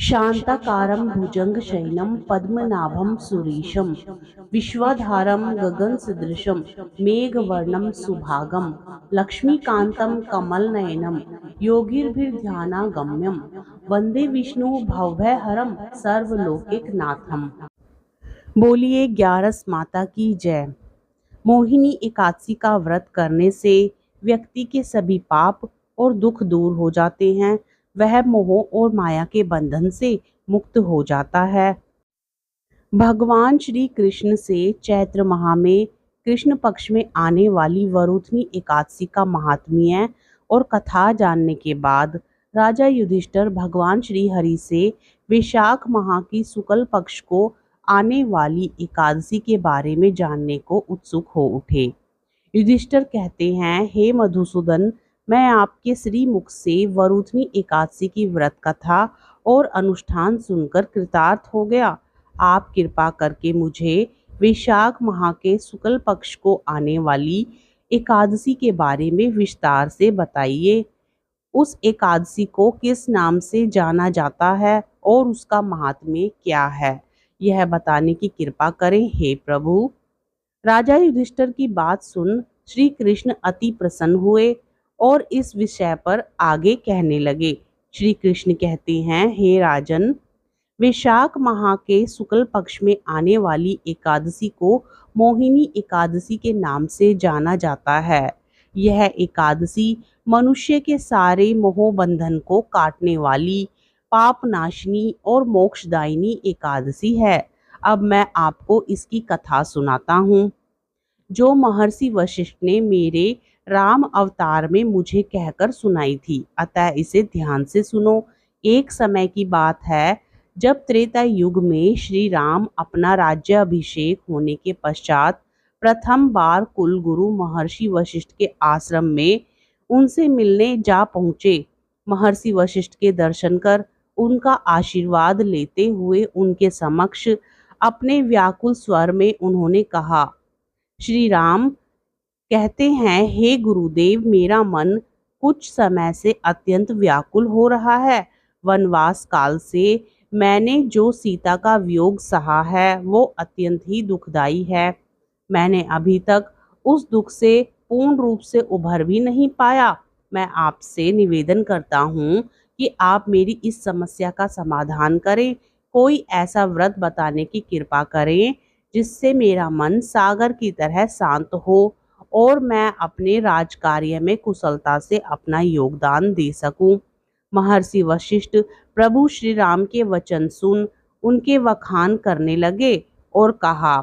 शांताकारं भुजगशयनं पद्मनाभं सुरेशं विश्वाधारं गगनसदृशं मेघवर्णं सुभागं लक्ष्मीकान्तं कमलनयनं योगिभिर्ध्यानागम्यं वन्दे विष्णु भवभयहरं सर्वलोकैकनाथम्। बोलिए ग्यारस माता की जय। मोहिनी एकादशी का व्रत करने से व्यक्ति के सभी पाप और दुख दूर हो जाते हैं। वह मोह और माया के बंधन से मुक्त हो जाता है। भगवान श्री कृष्ण से चैत्र माह में कृष्ण पक्ष में आने वाली वरुथनी एकादशी का महात्म्य और कथा जानने के बाद राजा युधिष्ठिर भगवान श्री हरि से वैशाख माह की शुक्ल पक्ष को आने वाली एकादशी के बारे में जानने को उत्सुक हो उठे। युधिष्ठिर कहते हैं, हे मधुसूदन, मैं आपके श्री मुख से वरुथनी एकादशी की व्रत कथा और अनुष्ठान सुनकर कृतार्थ हो गया। आप कृपा करके मुझे वैशाख माह के शुक्ल पक्ष को आने वाली एकादशी के बारे में विस्तार से बताइए। उस एकादशी को किस नाम से जाना जाता है और उसका महात्म्य क्या है, यह बताने की कृपा करें, हे प्रभु। राजा युधिष्ठिर की बात सुन श्री कृष्ण अति प्रसन्न हुए और इस विषय पर आगे कहने लगे। श्री कृष्ण कहते हैं, हे राजन, वैशाख माह के शुक्ल पक्ष में आने वाली एकादशी को मोहिनी एकादशी के नाम से जाना जाता है। यह एकादशी मनुष्य के सारे मोह बंधन को काटने वाली पाप नाशनी और मोक्षदायिनी एकादशी है। अब मैं आपको इसकी कथा सुनाता हूँ, जो महर्षि वशिष्ठ ने मेरे राम अवतार में मुझे कहकर सुनाई थी। अतः इसे ध्यान से सुनो। एक समय की बात है, जब त्रेता युग में श्री राम अपना राज्य अभिषेक होने के पश्चात प्रथम बार कुल गुरु महर्षि वशिष्ठ के आश्रम में उनसे मिलने जा पहुँचे। महर्षि वशिष्ठ के दर्शन कर उनका आशीर्वाद लेते हुए उनके समक्ष अपने व्याकुल स्वर में उन्होंने कहा, श्री राम कहते हैं, हे गुरुदेव, मेरा मन कुछ समय से अत्यंत व्याकुल हो रहा है। वनवास काल से मैंने जो सीता का वियोग सहा है वो अत्यंत ही दुखदाई है। मैंने अभी तक उस दुख से पूर्ण रूप से उभर भी नहीं पाया। मैं आपसे निवेदन करता हूँ कि आप मेरी इस समस्या का समाधान करें। कोई ऐसा व्रत बताने की कृपा करें जिससे मेरा मन सागर की तरह शांत हो और मैं अपने राजकार्य में कुशलता से अपना योगदान दे सकूं। महर्षि वशिष्ठ प्रभु श्री राम के वचन सुन उनके वखान करने लगे और कहा,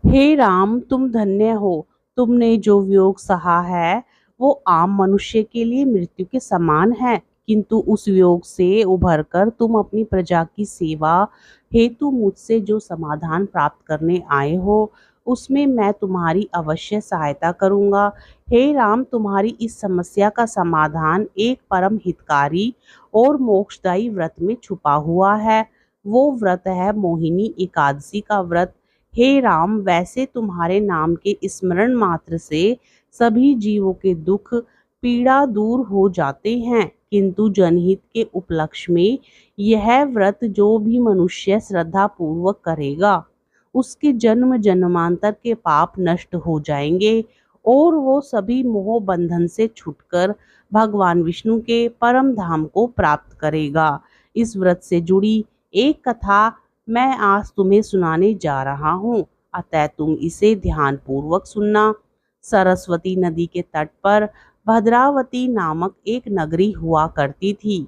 हे राम, तुम धन्य हो। तुमने जो वियोग सहा है वो आम मनुष्य के लिए मृत्यु के समान है, किंतु उस वियोग से उभरकर तुम अपनी प्रजा की सेवा हेतु मुझसे जो समाधान प्राप्त करने आए हो उसमें मैं तुम्हारी अवश्य सहायता करूंगा। हे राम, तुम्हारी इस समस्या का समाधान एक परम हितकारी और मोक्षदायी व्रत में छुपा हुआ है। वो व्रत है मोहिनी एकादशी का व्रत। हे राम, वैसे तुम्हारे नाम के स्मरण मात्र से सभी जीवों के दुख पीड़ा दूर हो जाते हैं, किंतु जनहित के उपलक्ष्य में यह व्रत जो भी मनुष्य श्रद्धा पूर्वक करेगा उसके जन्म जन्मांतर के पाप नष्ट हो जाएंगे और वो सभी मोह बंधन से छूटकर भगवान विष्णु के परम धाम को प्राप्त करेगा। इस व्रत से जुड़ी एक कथा मैं आज तुम्हें सुनाने जा रहा हूँ, अतः तुम इसे ध्यान पूर्वक सुनना। सरस्वती नदी के तट पर भद्रावती नामक एक नगरी हुआ करती थी।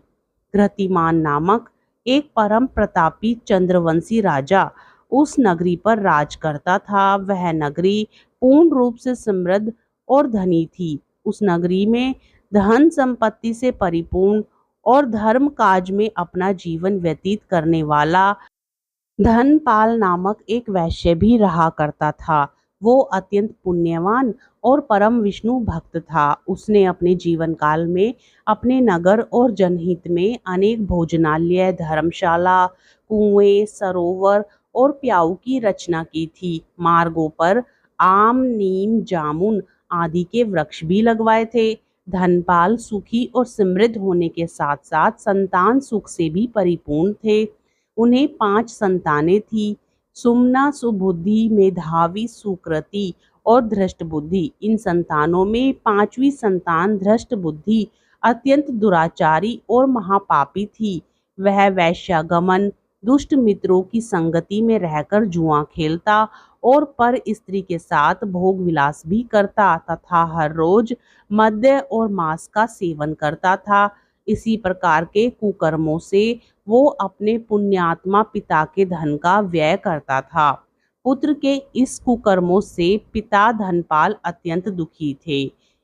घृतिमान नामक एक परम प्रतापी चंद्रवंशी राजा उस नगरी पर राज करता था। वह नगरी पूर्ण रूप से समृद्ध और धनी थी। उस नगरी में धन संपत्ति से परिपूर्ण और धर्म काज में अपना जीवन व्यतीत करने वाला धनपाल नामक एक वैश्य भी रहा करता था। वो अत्यंत पुण्यवान और परम विष्णु भक्त था। उसने अपने जीवन काल में अपने नगर और जनहित में अनेक भोजनालय, धर्मशाला, कुएं, सरोवर और प्याऊ की रचना की थी। मार्गों पर आम, नीम, जामुन आदि के वृक्ष भी लगवाए थे। धनपाल सुखी और समृद्ध होने के साथ साथ संतान सुख से भी परिपूर्ण थे। उन्हें 5 संतानें थी। सुमना, सुबुद्धि, मेधावी, सुकृति और धृष्ट बुद्धि। इन संतानों में 5वीं संतान धृष्ट बुद्धि अत्यंत दुराचारी और महापापी थी। वह वैश्यागमन, दुष्ट मित्रों की संगति में रहकर जुआ खेलता और पर स्त्री के साथ भोग विलास भी करता तथा हर रोज मद्य और मांस का सेवन करता था। इसी प्रकार के कुकर्मों से वो अपने पुण्यात्मा पिता के धन का व्यय करता था। पुत्र के इस कुकर्मों से पिता धनपाल अत्यंत दुखी थे।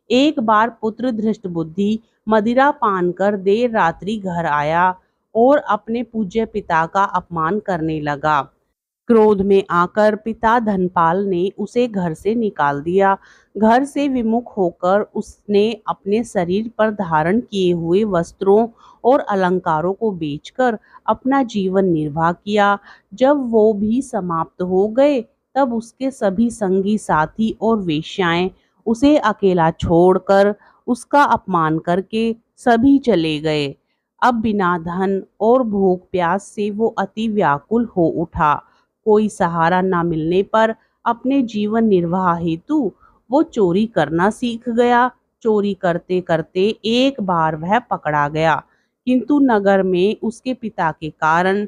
एक बार पुत्र धृष्ट बुद्धि मदिरा पान कर देर रात्रि घर आया और अपने पूज्य पिता का अपमान करने लगा। क्रोध में आकर पिता धनपाल ने उसे घर से निकाल दिया। घर से विमुख होकर उसने अपने शरीर पर धारण किए हुए वस्त्रों और अलंकारों को बेचकर अपना जीवन निर्वाह किया। जब वो भी समाप्त हो गए तब उसके सभी संगी साथी और वेश्याएं उसे अकेला छोड़कर उसका अपमान करके सभी चले गए। अब बिना धन और भूख प्यास से वो अति व्याकुल हो उठा। कोई सहारा न मिलने पर अपने जीवन निर्वाह हेतु वो चोरी करना सीख गया। चोरी करते करते एक बार वह पकड़ा गया, किंतु नगर में उसके पिता के कारण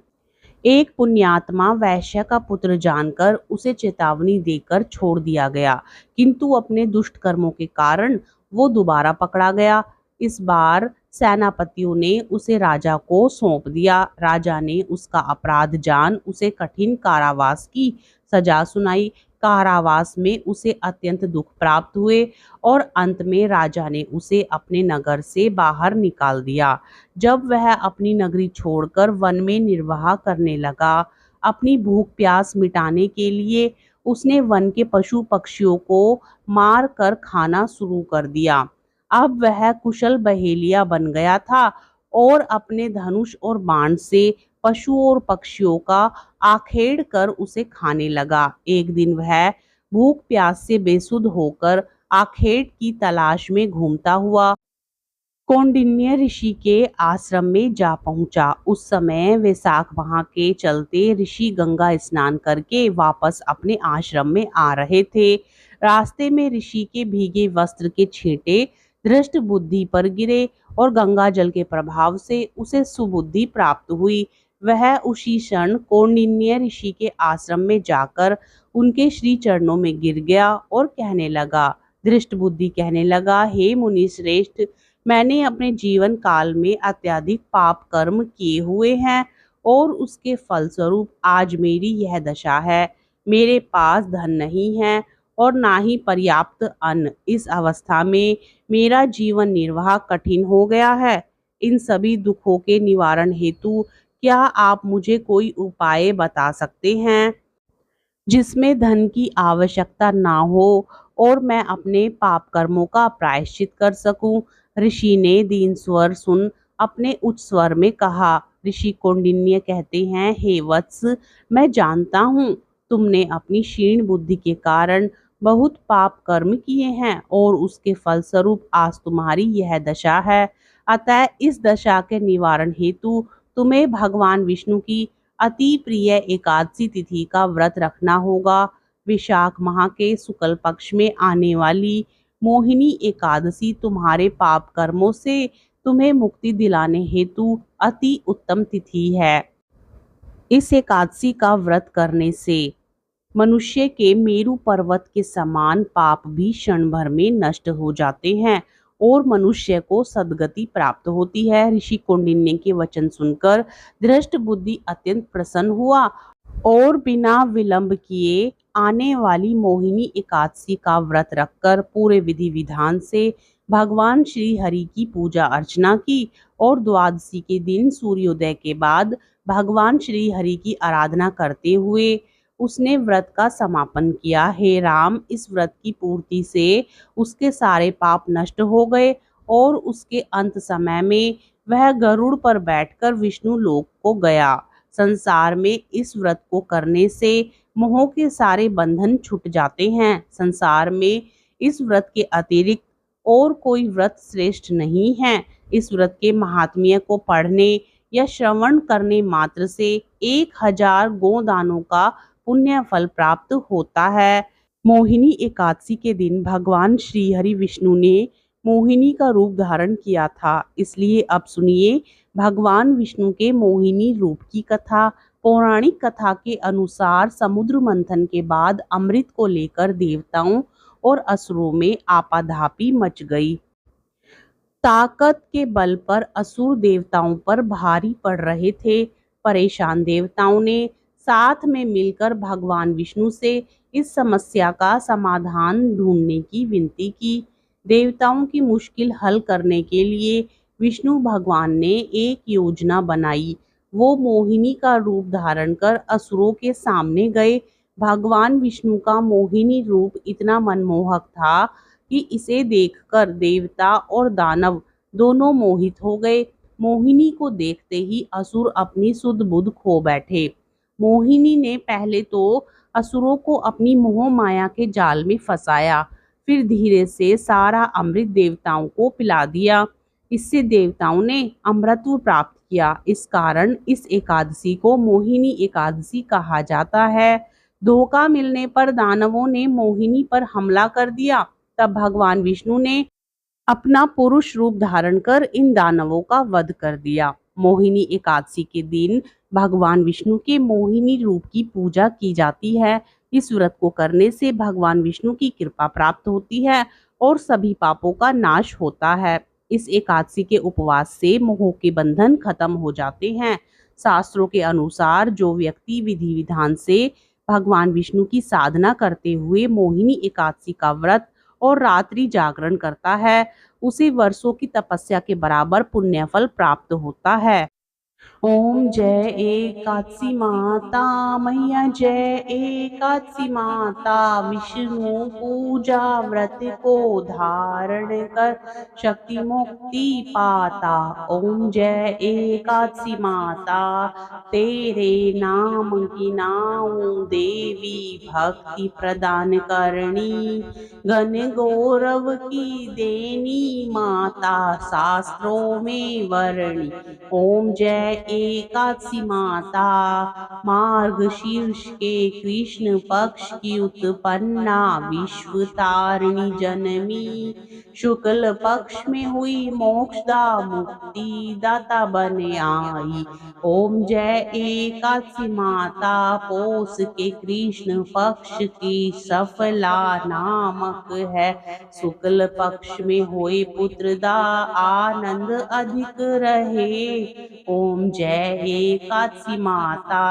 एक पुण्यात्मा वैश्य का पुत्र जानकर उसे चेतावनी देकर छोड़ दिया गया, किंतु अपने दुष्ट कर्मों के कारण वो दोबारा पकड़ा गया। इस बार सेनापतियों ने उसे राजा को सौंप दिया। राजा ने उसका अपराध जान उसे कठिन कारावास की सजा सुनाई। कारावास में उसे अत्यंत दुख प्राप्त हुए और अंत में राजा ने उसे अपने नगर से बाहर निकाल दिया। जब वह अपनी नगरी छोड़कर वन में निर्वाह करने लगा, अपनी भूख प्यास मिटाने के लिए उसने वन के पशु पक्षियों को मार कर खाना शुरू कर दिया। अब वह कुशल बहेलिया बन गया था और अपने धनुष और बाण से पशुओं और पक्षियों का आखेड़ कर उसे खाने लगा। एक दिन वह भूख प्यास से बेसुध होकर आखेड़ की तलाश में घूमता हुआ कौंडिन्य ऋषि के आश्रम में जा पहुंचा। उस समय वैशाख माह के चलते ऋषि गंगा स्नान करके वापस अपने आश्रम में आ रहे थे। रास्ते में ऋषि के भीगे वस्त्र के छींटे धृष्ट बुद्धि पर गिरे और गंगा जल के प्रभाव से उसे सुबुद्धि प्राप्त हुई। वह उसी क्षण कौंडिन्य ऋषि के आश्रम में जाकर उनके श्री चरणों में गिर गया और कहने लगा। धृष्ट बुद्धि कहने लगा, हे मुनि श्रेष्ठ, मैंने अपने जीवन काल में अत्यधिक पाप कर्म किए हुए हैं और उसके फलस्वरूप आज मेरी यह दशा है। मेरे पास धन नहीं है और ना ही पर्याप्त अन्न। इस अवस्था में मेरा जीवन निर्वाह कठिन हो गया है। इन सभी दुखों के निवारण हेतु क्या आप मुझे कोई उपाय बता सकते हैं जिसमें धन की आवश्यकता ना हो और मैं अपने पाप कर्मों का प्रायश्चित कर सकूं? ऋषि ने दीन स्वर सुन अपने उच्च स्वर में कहा। ऋषि कौंडिन्य कहते हैं, हे वत्स, मैं जानता हूँ तुमने अपनी क्षीण बुद्धि के कारण बहुत पाप कर्म किए हैं और उसके फलस्वरूप आज तुम्हारी यह दशा है। अतः इस दशा के निवारण हेतु तुम्हें भगवान विष्णु की अति प्रिय एकादशी तिथि का व्रत रखना होगा। विशाख माह के शुक्ल पक्ष में आने वाली मोहिनी एकादशी तुम्हारे पाप कर्मों से तुम्हें मुक्ति दिलाने हेतु अति उत्तम तिथि है। इस एकादशी का व्रत करने से मनुष्य के मेरु पर्वत के समान पाप भी क्षण भर में नष्ट हो जाते हैं और मनुष्य को सद्गति प्राप्त होती है। ऋषि कौंडिन्य के वचन सुनकर धृष्ट बुद्धि अत्यंत प्रसन्न हुआ और बिना विलंब किए आने वाली मोहिनी एकादशी का व्रत रखकर पूरे विधि विधान से भगवान श्री हरि की पूजा अर्चना की और द्वादशी के दिन सूर्योदय के बाद भगवान श्री हरि की आराधना करते हुए उसने व्रत का समापन किया। हे राम, इस व्रत की पूर्ति से उसके सारे पाप नष्ट हो गए और उसके अंत समय में वह गरुड़ पर बैठकर विष्णु लोक को गया। संसार में इस व्रत को करने से मोह के सारे बंधन छूट जाते हैं। संसार में इस व्रत के अतिरिक्त और कोई व्रत श्रेष्ठ नहीं है। इस व्रत के महात्म्य को पढ़ने या श्रवण करने मात्र से 1000 गोदानों का पुण्य फल प्राप्त होता है। मोहिनी एकादशी के दिन भगवान श्री हरि विष्णु ने मोहिनी का रूप धारण किया था। इसलिए अब सुनिए भगवान विष्णु के मोहिनी रूप की कथा। पौराणिक कथा के अनुसार समुद्र मंथन के बाद अमृत को लेकर देवताओं और असुरों में आपाधापी मच गई। ताकत के बल पर असुर देवताओं पर भारी पड़ रहे थे। परेशान देवताओं ने साथ में मिलकर भगवान विष्णु से इस समस्या का समाधान ढूंढने की विनती की। देवताओं की मुश्किल हल करने के लिए विष्णु भगवान ने एक योजना बनाई। वो मोहिनी का रूप धारण कर असुरों के सामने गए। भगवान विष्णु का मोहिनी रूप इतना मनमोहक था कि इसे देखकर देवता और दानव दोनों मोहित हो गए। मोहिनी को देखते ही असुर अपनी सुध बुध खो बैठे। मोहिनी ने पहले तो असुरों को अपनी मोह माया के जाल में फंसाया, फिर धीरे से सारा अमृत देवताओं को पिला दिया। इससे देवताओं ने अमृतत्व प्राप्त किया। इस कारण इस एकादशी को मोहिनी एकादशी कहा जाता है। धोखा मिलने पर दानवों ने मोहिनी पर हमला कर दिया। तब भगवान विष्णु ने अपना पुरुष रूप धारण कर इन दानवों का वध कर दिया। मोहिनी एकादशी के दिन भगवान विष्णु के मोहिनी रूप की पूजा की जाती है। इस व्रत को करने से भगवान विष्णु की कृपा प्राप्त होती है और सभी पापों का नाश होता है। इस एकादशी के उपवास से मोह के बंधन खत्म हो जाते हैं। शास्त्रों के अनुसार जो व्यक्ति विधि विधान से भगवान विष्णु की साधना करते हुए मोहिनी एकादशी का व्रत और रात्रि जागरण करता है, उसे वर्षों की तपस्या के बराबर पुण्य फल प्राप्त होता है। ओम जय एकादशी माता मैया जय एकादशी माता। विष्णु पूजा व्रत को धारण कर शक्ति मुक्ति पाता। ओम जय एकादशी माता तेरे नाम की नाऊं देवी भक्ति प्रदान करनी। घन गौरव की देनी माता शास्त्रों में वर्णी। ओम जय एकादशी माता मार्ग शीर्ष के कृष्ण पक्ष की उत्पन्ना विश्व तारिणी जनमी। शुक्ल पक्ष में हुई मोक्षदा मुक्ति दाता बन आई। ओम जय एकादशी माता पोष के कृष्ण पक्ष की सफला नामक है। शुक्ल पक्ष में होए पुत्र दा आनंद अधिक रहे। ओम जय एकादशी माता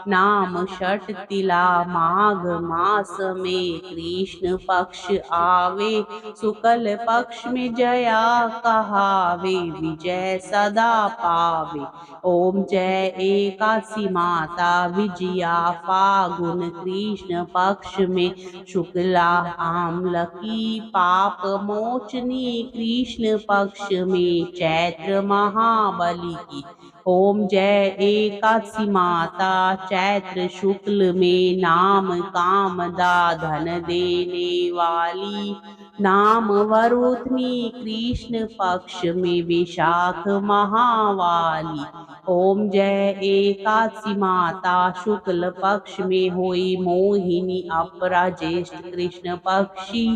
नाम षट तिला माघ मास में कृष्ण पक्ष आवे। शुक्ल पक्ष में जया कहावे विजय सदा पावे। ओम जय एकादशी माता विजया फागुन कृष्ण पक्ष में शुक्ला आमलकी पाप मोचनी कृष्ण पक्ष में चैत्र महाबली की। ओम जय एकादशी माता चैत्र शुक्ल में नाम कामदा धन देने वाली। नाम वरुथनी कृष्ण पक्ष में विशाख महावाली। ओम जय एकादशी माता शुक्ल पक्ष में हुई मोहिनी अपरा ज्येष्ठ कृष्ण पक्षी।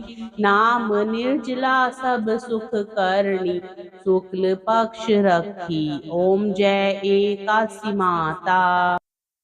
नाम निर्जला सब सुख करनी शुक्ल पक्ष रखी। ओम जय एकादशी माता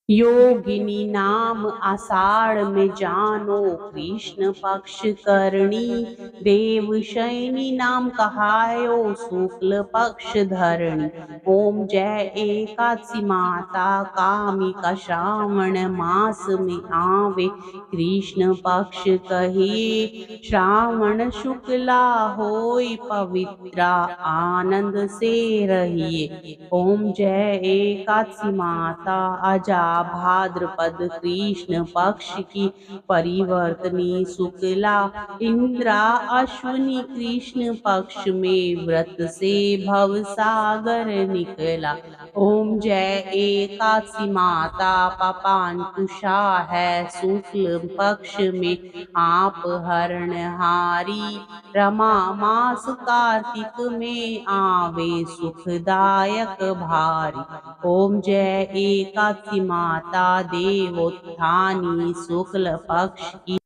योगिनी नाम आषाढ़ में जानो कृष्ण पक्ष करणी। देव शयनी नाम कहायो शुक्ल पक्ष धरणी। ओम जय एकादशी माता कामिका श्रावण मास में आवे कृष्ण पक्ष कहिए। श्रावण शुक्ला होय पवित्रा आनंद से रहिए। ओम जय एकादशी माता अजा भाद्रपद कृष्ण पक्ष की परिवर्तनी शुक्ला इंद्रा अश्विनी कृष्ण पक्ष में व्रत से भव सागर निकला। ओम जय एकादशी माता पापांकुशा है शुक्ल पक्ष में आप हरणहारी। रमा मास कार्तिक में आवे सुखदायक भारी। ओम जय एकादशी माता देवोत्थानी शुक्ल पक्ष की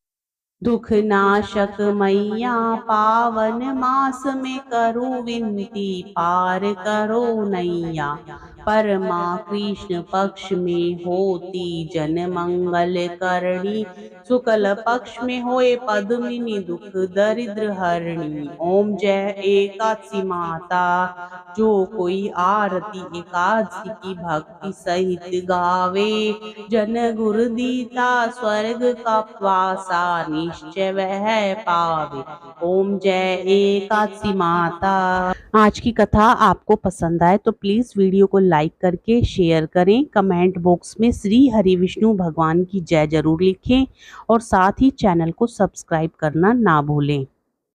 दुख नाशक मैया पावन मास में करो विनती पार करो नैया। परमा कृष्ण पक्ष में होती जन मंगल करणी शुक्ल पक्ष में होए पद्मिनी दुख दरिद्र हरणी। ओम जय एकादशी माता। जो कोई आरती एकादशी की भक्ति सहित गावे जन गुरुदीता स्वर्ग का वासा निश्चय वह पावे। ओम जय एकादशी माता। आज की कथा आपको पसंद आए तो प्लीज वीडियो को लाइक करके शेयर करें। कमेंट बॉक्स में श्री हरि विष्णु भगवान की जय जरूर लिखें और साथ ही चैनल को सब्सक्राइब करना ना भूलें।